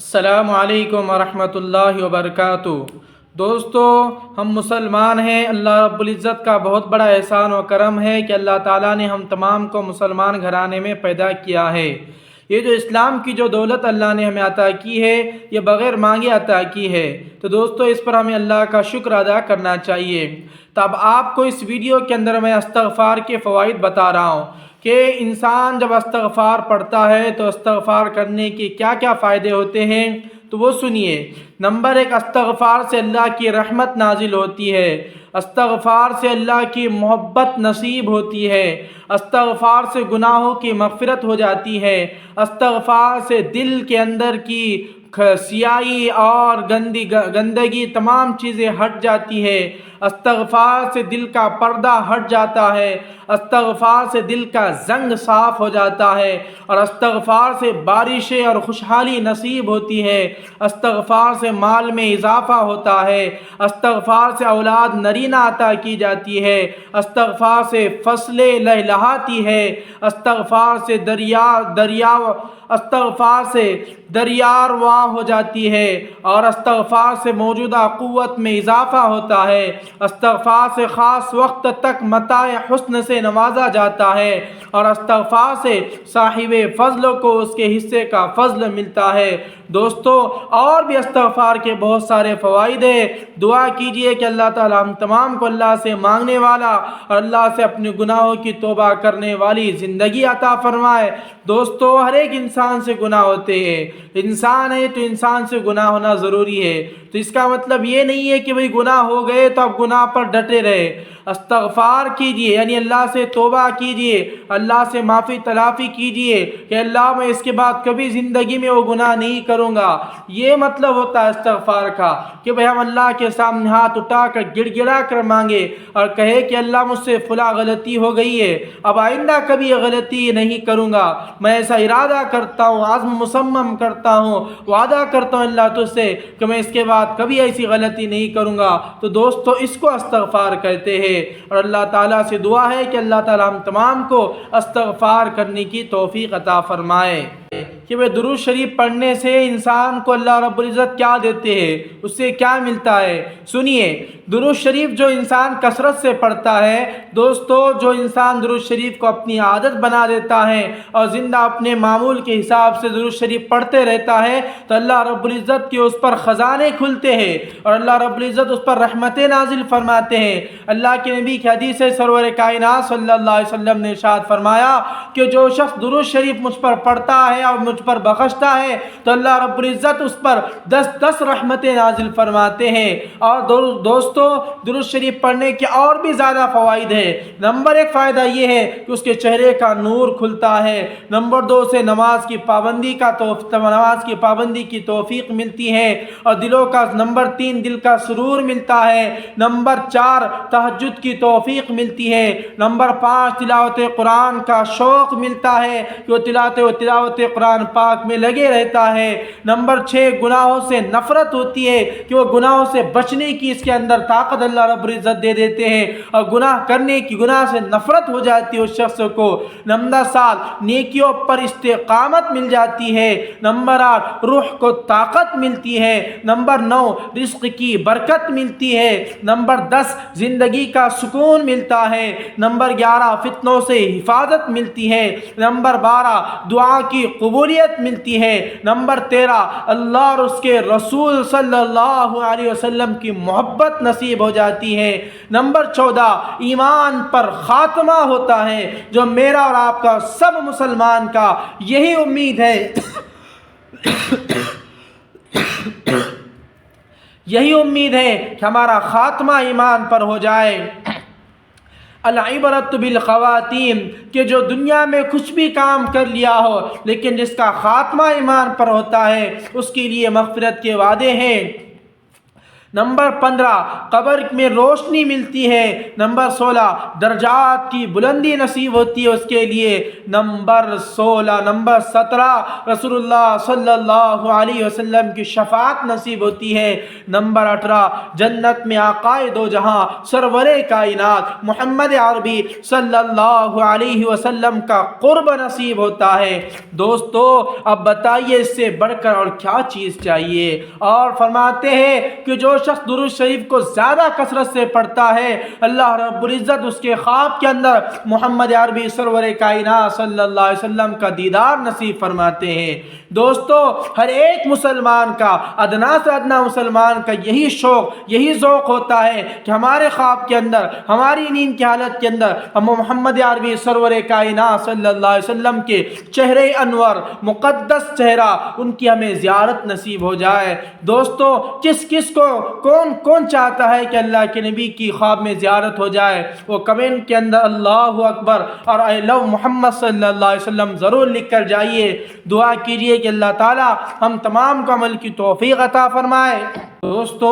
السلام علیکم ورحمۃ اللہ وبرکاتہ۔ دوستو، ہم مسلمان ہیں۔ اللہ رب العزت کا بہت بڑا احسان و کرم ہے کہ اللہ تعالیٰ نے ہم تمام کو مسلمان گھرانے میں پیدا کیا ہے۔ یہ جو اسلام کی جو دولت اللہ نے ہمیں عطا کی ہے، یہ بغیر مانگے عطا کی ہے۔ تو دوستو، اس پر ہمیں اللہ کا شکر ادا کرنا چاہیے۔ تو اب آپ کو اس ویڈیو کے اندر میں استغفار کے فوائد بتا رہا ہوں کہ انسان جب استغفار پڑھتا ہے تو استغفار کرنے کے کیا کیا فائدے ہوتے ہیں، تو وہ سنیے۔ نمبر 1، استغفار سے اللہ کی رحمت نازل ہوتی ہے، استغفار سے اللہ کی محبت نصیب ہوتی ہے، استغفار سے گناہوں کی مغفرت ہو جاتی ہے، استغفار سے دل کے اندر کی سیاہی اور گندگی تمام چیزیں ہٹ جاتی ہے، استغفار سے دل کا پردہ ہٹ جاتا ہے، استغفار سے دل کا زنگ صاف ہو جاتا ہے، اور استغفار سے بارشیں اور خوشحالی نصیب ہوتی ہے، استغفار سے مال میں اضافہ ہوتا ہے، استغفار سے اولاد نرینہ عطا کی جاتی ہے، استغفار سے فصلیں لہلہاتی ہے، استغفار سے دریارواں ہو جاتی ہے، اور استغفار سے موجودہ قوت میں اضافہ ہوتا ہے، استغفار سے خاص وقت تک متاع حسن سے نوازا جاتا ہے، اور استغفار سے صاحب فضل کو اس کے حصے کا فضل ملتا ہے۔ دوستو، اور بھی استغفار کے بہت سارے فوائد ہیں۔ دعا کیجئے کہ اللہ تعالی ہم تمام کو اللہ سے مانگنے والا اور اللہ سے اپنے گناہوں کی توبہ کرنے والی زندگی عطا فرمائے۔ دوستو، ہر ایک انسان سے گناہ ہوتے ہیں۔ انسان ہے تو انسان سے گناہ ہونا ضروری ہے۔ تو اس کا مطلب یہ نہیں ہے کہ بھئی گناہ ہو گئے تو اب گناہ پر ڈٹے رہے۔ استغفار کیجئے، یعنی اللہ سے توبہ کیجئے، اللہ سے معافی تلافی کیجئے کہ اللہ میں اس کے بعد کبھی زندگی میں وہ گناہ نہیں کروں گا۔ یہ مطلب ہوتا ہے استغفار کا کہ بھئی ہم اللہ کے سامنے ہاتھ اٹھا کر گڑ گڑا کر مانگے اور کہے کہ اللہ مجھ سے فلاں غلطی ہو گئی ہے، اب آئندہ کبھی یہ غلطی نہیں کروں گا۔ میں ایسا ارادہ کرتا ہوں، عزم مصمم کرتا ہوں، وعدہ کرتا ہوں اللہ تجھ سے کہ میں اس کے بعد کبھی ایسی غلطی نہیں کروں گا۔ تو دوستو، اس کو استغفار کہتے ہیں، اور اللہ تعالیٰ سے دعا ہے کہ اللہ تعالیٰ ہم تمام کو استغفار کرنے کی توفیق عطا فرمائے۔ کہ وہ درود شریف پڑھنے سے انسان کو اللہ رب العزت کیا دیتے ہیں، اس سے کیا ملتا ہے، سنیے۔ درود شریف جو انسان کثرت سے پڑھتا ہے، دوستو، جو انسان درود شریف کو اپنی عادت بنا دیتا ہے اور زندہ اپنے معمول کے حساب سے درود شریف پڑھتے رہتا ہے، تو اللہ رب العزت کے اس پر خزانے کھلتے ہیں اور اللہ رب العزت اس پر رحمتیں نازل فرماتے ہیں۔ اللہ کے نبی کی حدیث ہے، سرور کائنات صلی اللہ علیہ وسلم نے ارشاد فرمایا کہ جو شخص درود شریف مجھ پر پڑھتا ہے اور مجھ پر بخشتا ہے تو اللہ رب العزت اس پر 10 رحمتیں نازل فرماتے ہیں۔ اور دوستو، درود شریف پڑھنے کے اور بھی زیادہ فوائد ہیں۔ نمبر 1 فائدہ یہ ہے کہ اس کے چہرے کا نور کھلتا ہے۔ نمبر 2 سے نماز کی پابندی کی توفیق ملتی ہے اور نمبر 3 دل کا سرور ملتا ہے۔ نمبر 4 تہجد کی توفیق ملتی ہے۔ نمبر 5 تلاوت قرآن کا شوق ملتا ہے کہ وہ تلاوت قرآن پاک میں لگے رہتا ہے۔ نمبر 6 گناہوں سے نفرت ہوتی ہے کہ وہ گناہوں سے بچنے کی اس کے اندر طاقت اللہ رب العزت دے دیتے ہیں اور گناہ سے نفرت ہو جاتی ہے اس شخص کو۔ نمبر 7 نیکیوں پر استقامت مل جاتی ہے۔ نمبر 8 روح کو طاقت ملتی ہے۔ نمبر 9 رزق کی برکت ملتی ہے۔ نمبر 10 زندگی کا سکون ملتا ہے۔ نمبر 11 فتنوں سے حفاظت ملتی ہے۔ نمبر 12 دعا کی قبولیت ملتی ہے۔ نمبر 13 اللہ اور اس کے رسول صلی اللہ علیہ وسلم کی محبت نصیب ہو جاتی ہے۔ نمبر 14 ایمان پر خاتمہ ہوتا ہے، جو میرا اور آپ کا سب مسلمان کا یہی امید ہے یہی امید ہے کہ ہمارا خاتمہ ایمان پر ہو جائے۔ العبرۃ بالخواتیم، کہ جو دنیا میں کچھ بھی کام کر لیا ہو لیکن جس کا خاتمہ ایمان پر ہوتا ہے اس کے لیے مغفرت کے وعدے ہیں۔ نمبر 15 قبر میں روشنی ملتی ہے۔ نمبر 16 درجات کی بلندی نصیب ہوتی ہے اس کے لیے۔ نمبر 17 رسول اللہ صلی اللہ علیہ وسلم کی شفاعت نصیب ہوتی ہے۔ نمبر 18 جنت میں آقائے دو جہاں سرور کائنات محمد عربی صلی اللہ علیہ وسلم کا قرب نصیب ہوتا ہے۔ دوستو اب بتائیے اس سے بڑھ کر اور کیا چیز چاہیے؟ اور فرماتے ہیں کہ جو شخص درود شریف کو زیادہ کثرت سے پڑھتا ہے اللہ رب العزت اس کے خواب کے اندر محمد عربی سرور کائنات صلی اللہ علیہ وسلم کا دیدار نصیب فرماتے ہیں۔ دوستو ہر ایک مسلمان کا، ادنا سے ادنا مسلمان کا یہی شوق، یہی ذوق ہوتا ہے کہ ہمارے خواب کے اندر، ہماری نیند کی حالت کے اندر ہم محمد عربی سرور کائنات صلی اللہ علیہ وسلم کے چہرے انور، مقدس چہرہ، ان کی ہمیں زیارت نصیب ہو جائے۔ دوستو کس کو کون چاہتا ہے کہ اللہ کے نبی کی خواب میں زیارت ہو جائے؟ وہ کمنٹ کے اندر اللہ اکبر اور I love محمد صلی اللہ علیہ وسلم ضرور لکھ کر جائیے۔ دعا کیجئے کہ اللہ تعالی ہم تمام کو عمل کی توفیق عطا فرمائے۔ دوستو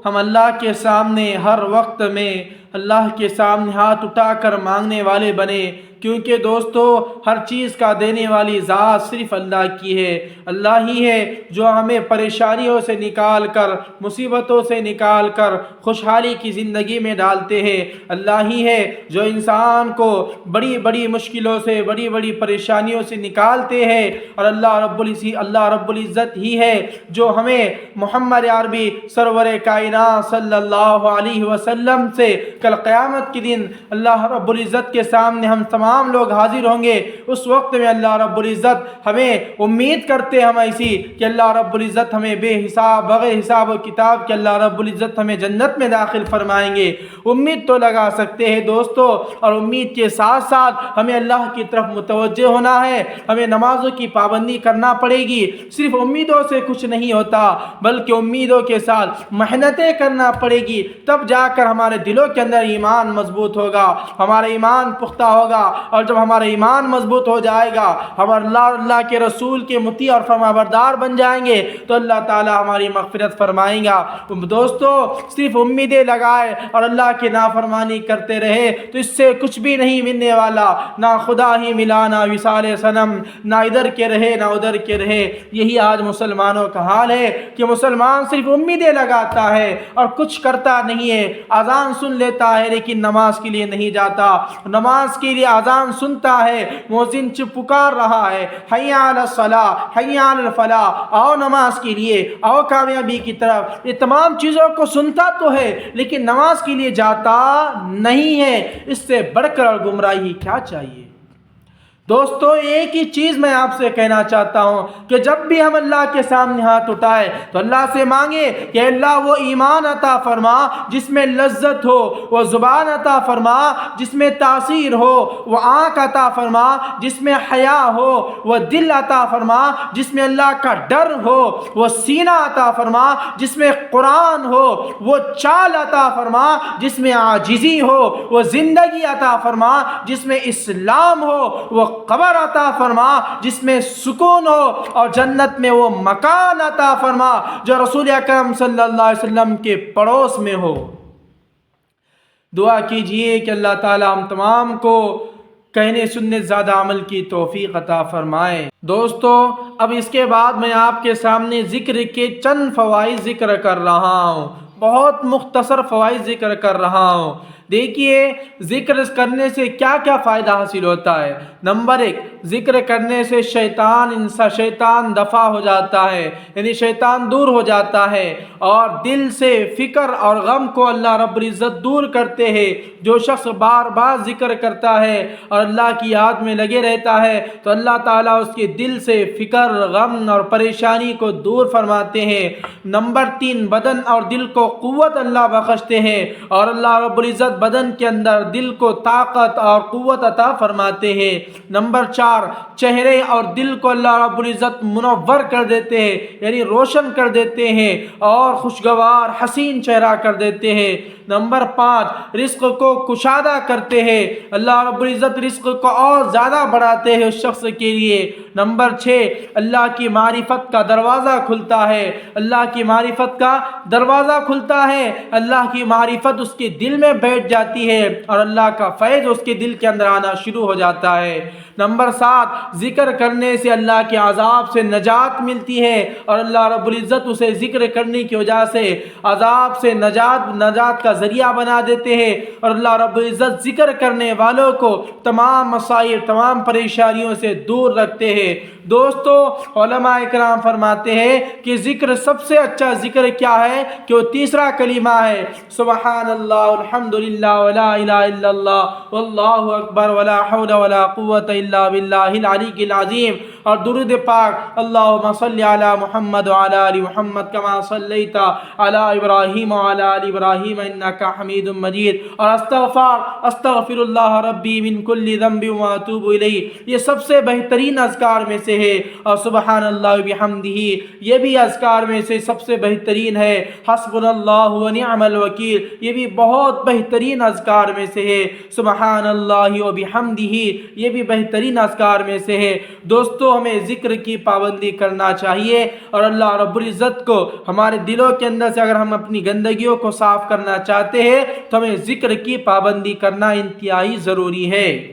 ہم اللہ کے سامنے ہر وقت میں اللہ کے سامنے ہاتھ اٹھا کر مانگنے والے بنے، کیونکہ دوستو ہر چیز کا دینے والی ذات صرف اللہ کی ہے۔ اللہ ہی ہے جو ہمیں پریشانیوں سے نکال کر، مصیبتوں سے نکال کر خوشحالی کی زندگی میں ڈالتے ہیں۔ اللہ ہی ہے جو انسان کو بڑی بڑی مشکلوں سے، بڑی بڑی پریشانیوں سے نکالتے ہیں، اور اللہ رب العزت ہی ہے جو ہمیں محمد عربی سرور کائنات صلی اللہ علیہ وسلم سے کل قیامت کے دن اللہ رب العزت کے سامنے ہم تمام لوگ حاضر ہوں گے۔ اس وقت میں اللہ رب العزت ہمیں امید کرتے ہم ایسی کہ اللہ رب العزت ہمیں بے حساب، بغیر حساب و کتاب کہ اللہ رب العزت ہمیں جنت میں داخل فرمائیں گے۔ امید تو لگا سکتے ہیں دوستو، اور امید کے ساتھ ساتھ ہمیں اللہ کی طرف متوجہ ہونا ہے۔ ہمیں نمازوں کی پابندی کرنا پڑے گی۔ صرف امیدوں سے کچھ نہیں ہوتا، بلکہ امیدوں کے ساتھ محنتیں کرنا پڑے گی، تب جا کر ہمارے دلوں کے اندر ایمان مضبوط ہوگا، ہمارا ایمان پختہ ہوگا، اور جب ہمارا ایمان مضبوط ہو جائے گا، ہم اللہ کے رسول کے مطیع اور فرمانبردار بن جائیں گے، تو اللہ تعالی ہماری مغفرت فرمائیں گا۔ دوستو صرف امیدیں لگائے اور اللہ کی نافرمانی کرتے رہے تو اس سے کچھ بھی نہیں ملنے والا، نہ خدا ہی ملا، نہ وصال صنم، نہ ادھر کے رہے نہ ادھر کے رہے۔ یہی آج مسلمانوں کا حال ہے کہ مسلمان صرف امیدیں لگاتا ہے اور کچھ کرتا نہیں ہے۔ اذان سن لیتا ہے لیکن نماز کے لیے نہیں جاتا، نماز کے لیے اذان سنتا ہے، مؤذن پکار رہا ہے حی علی الصلاۃ حی علی الفلاح، آؤ نماز کے لیے، آؤ کامیابی کی طرف۔ یہ تمام چیزوں کو سنتا تو ہے لیکن نماز کے لیے جاتا نہیں ہے۔ اس سے بڑھ کر اور گمراہی کیا چاہیے؟ دوستو ایک ہی چیز میں آپ سے کہنا چاہتا ہوں کہ جب بھی ہم اللہ کے سامنے ہاتھ اٹھائے تو اللہ سے مانگے کہ اللہ وہ ایمان عطا فرما جس میں لذت ہو، وہ زبان عطا فرما جس میں تاثیر ہو، وہ آنکھ عطا فرما جس میں حیا ہو، وہ دل عطا فرما جس میں اللہ کا ڈر ہو، وہ سینہ عطا فرما جس میں قرآن ہو، وہ چال عطا فرما جس میں عاجزی ہو، وہ زندگی عطا فرما جس میں اسلام ہو، وہ قبر عطا فرما جس میں سکون ہو، اور جنت میں وہ مکان عطا فرما جو رسول اکرم صلی اللہ علیہ وسلم کے پڑوس میں ہو۔ دعا کیجئے کہ اللہ تعالی ہم تمام کو کہنے سننے زیادہ عمل کی توفیق عطا فرمائے۔ دوستو اب اس کے بعد میں آپ کے سامنے ذکر کے چند فوائد ذکر کر رہا ہوں، بہت مختصر فوائد ذکر کر رہا ہوں۔ دیکھیے ذکر کرنے سے کیا کیا فائدہ حاصل ہوتا ہے۔ نمبر 1، ذکر کرنے سے شیطان دفع ہو جاتا ہے، یعنی شیطان دور ہو جاتا ہے، اور دل سے فکر اور غم کو اللہ رب العزت دور کرتے ہیں۔ جو شخص بار بار ذکر کرتا ہے اور اللہ کی یاد میں لگے رہتا ہے تو اللہ تعالیٰ اس کے دل سے فکر، غم اور پریشانی کو دور فرماتے ہیں۔ نمبر 3، بدن اور دل کو قوت اللہ بخشتے ہیں، اور اللہ رب العزت بدن کے اندر دل کو طاقت اور قوت عطا فرماتے ہیں۔ نمبر 4، چہرے اور دل کو اللہ رب العزت منور کر دیتے ہیں، یعنی روشن کر دیتے ہیں اور خوشگوار حسین چہرہ کر دیتے ہیں۔ نمبر 5 رزق کو کشادہ کرتے ہیں، اللہ رب العزت رزق کو اور زیادہ بڑھاتے ہیں اس شخص کے لیے۔ نمبر 6 اللہ کی معرفت کا دروازہ کھلتا ہے، اللہ کی معرفت کا دروازہ کھلتا ہے، اللہ کی معرفت اس کے دل میں بیٹھ جاتی ہے اور اللہ کا فیض اس کے دل کے اندر آنا شروع ہو جاتا ہے۔ نمبر 7 ذکر کرنے سے اللہ کے عذاب سے نجات ملتی ہے اور اللہ رب العزت اسے ذکر کرنے کی وجہ سے عذاب سے نجات کا ذریعہ بنا دیتے ہیں اور اللہ رب العزت ذکر کرنے والوں کو تمام مسائل تمام پریشانیوں سے دور رکھتے ہیں۔ دوستو علماء اکرام فرماتے ہیں کہ ذکر سب سے اچھا ذکر کیا ہے کہ وہ تیسرا کلمہ ہے، سبحان اللہ الحمدللہ ولا الہ الا اللہ واللہ اکبر ولا حول ولا قوت الا باللہ العلی العظیم، اور درود پاک اللہم صلی علی محمد وعلی آل محمد کما صلیت علی ابراہیم وعلی آل ابراہیم انک حمید مجید، اور استغفر اللہ ربی من کل ذنب واتوب الیہ، یہ سب سے بہترین اذکار میں سے ہے، اور سبحان اللہ بحمدہ یہ بھی اذکار میں سے سب سے بہترین ہے، حسبنا اللہ ونعم الوکیل یہ بھی بہت بہترین اذکار میں سے ہے، سبحان اللہ وبحمدہ یہ بھی بہترین اذکار میں سے ہے۔ دوستو ہمیں ذکر کی پابندی کرنا چاہیے اور اللہ رب العزت کو ہمارے دلوں کے اندر سے اگر ہم اپنی گندگیوں کو صاف کرنا چاہتے ہیں تو ہمیں ذکر کی پابندی کرنا انتہائی ضروری ہے۔